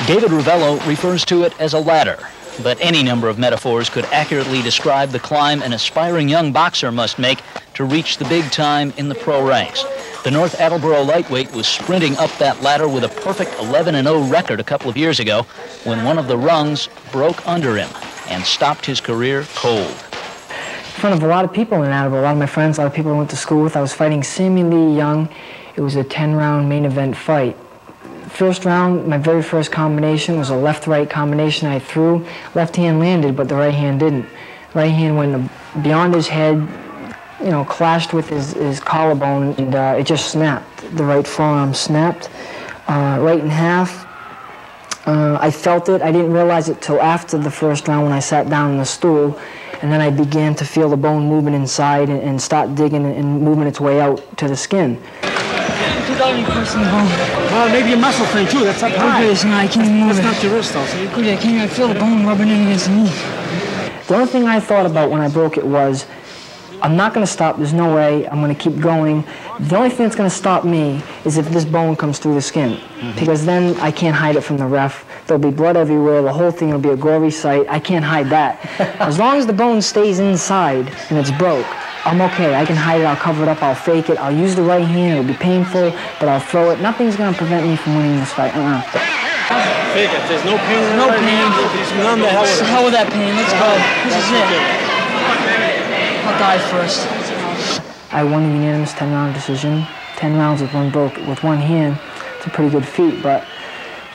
David Ravello refers to it as a ladder, but any number of metaphors could accurately describe the climb an aspiring young boxer must make to reach the big time in the pro ranks. The North Attleboro lightweight was sprinting up that ladder with a perfect 11-0 record a couple of years ago when one of the rungs broke under him and stopped his career cold. In front of a lot of people in Attleboro, a lot of my friends, a lot of people I went to school with, I was fighting Sammy Lee Young. It was a 10-round main event fight. First round, my very first combination was a left-right combination I threw. Left hand landed, but the right hand didn't. Right hand went beyond his head, you know, clashed with his collarbone, and it just snapped. The right forearm snapped, right in half. I felt it. I didn't realize it till after the first round when I sat down on the stool, and then I began to feel the bone moving inside and start digging and moving its way out to the skin. Well, maybe a muscle thing too. That's up high. I can't move it. That's not your wrist, though. So I can't even feel the bone rubbing in against me. The only thing I thought about when I broke it was, I'm not going to stop. There's no way. I'm going to keep going. The only thing that's going to stop me is if this bone comes through the skin, because then I can't hide it from the ref. There'll be blood everywhere. The whole thing will be a gory sight. I can't hide that. As long as the bone stays inside and it's broke, I'm okay. I can hide it. I'll cover it up. I'll fake it. I'll use the right hand. It'll be painful, but I'll throw it. Nothing's going to prevent me from winning this fight. fake it. There's no pain. No pain. Just numb the hell with it. Hell with that pain. Let's go. This is it. I'll die first. I won a unanimous 10-round decision. 10 rounds with one hand. It's a pretty good feat, but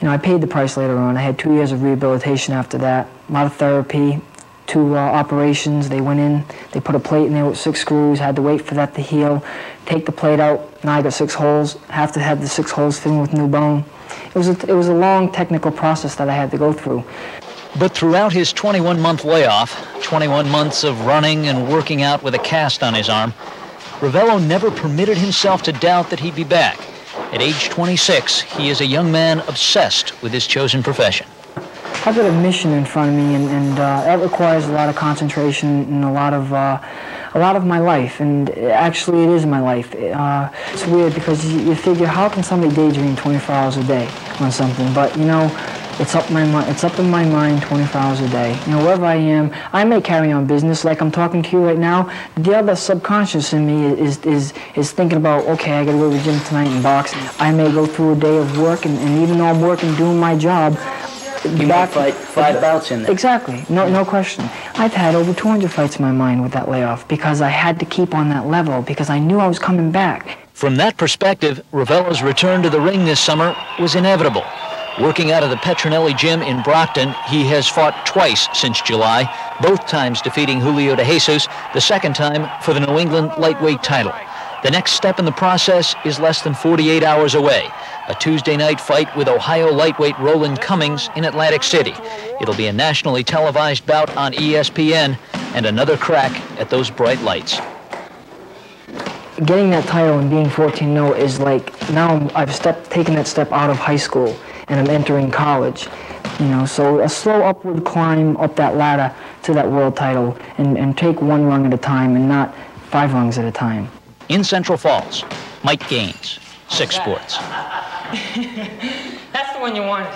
you know, I paid the price later on. I had 2 years of rehabilitation after that. A lot of therapy, 2 operations. They went in, they put a plate in there with 6 screws, had to wait for that to heal, take the plate out. Now I got 6 holes, have to have the 6 holes fitting with new bone. It was a long technical process that I had to go through. But throughout his 21-month layoff, 21 months of running and working out with a cast on his arm, Ravello never permitted himself to doubt that he'd be back. At age 26, he is a young man obsessed with his chosen profession. I've got a mission in front of me, and that requires a lot of concentration and a lot of my life. And actually, it is my life. It's weird because you figure, how can somebody daydream 24 hours a day on something? But you know, it's up in my mind 24 hours a day. You know, wherever I am, I may carry on business like I'm talking to you right now. The other subconscious in me is thinking about, okay, I gotta go to the gym tonight and box. I may go through a day of work, and even though I'm working, doing my job, you might fight 5 bouts in there. Exactly, no question. I've had over 200 fights in my mind with that layoff because I had to keep on that level because I knew I was coming back. From that perspective, Ravello's return to the ring this summer was inevitable. Working out of the Petronelli gym in Brockton, he has fought twice since July, both times defeating Julio De Jesus, the second time for the New England lightweight title. The next step in the process is less than 48 hours away, a Tuesday night fight with Ohio lightweight Roland Cummings in Atlantic City. It'll be a nationally televised bout on ESPN and another crack at those bright lights. Getting that title and being 14-0 is like, now I've taken that step out of high school and I'm entering college. You know, so a slow upward climb up that ladder to that world title and take 1 rung at a time and not 5 rungs at a time. In Central Falls, Mike Gaines, 6 Sports. That's the one you wanted.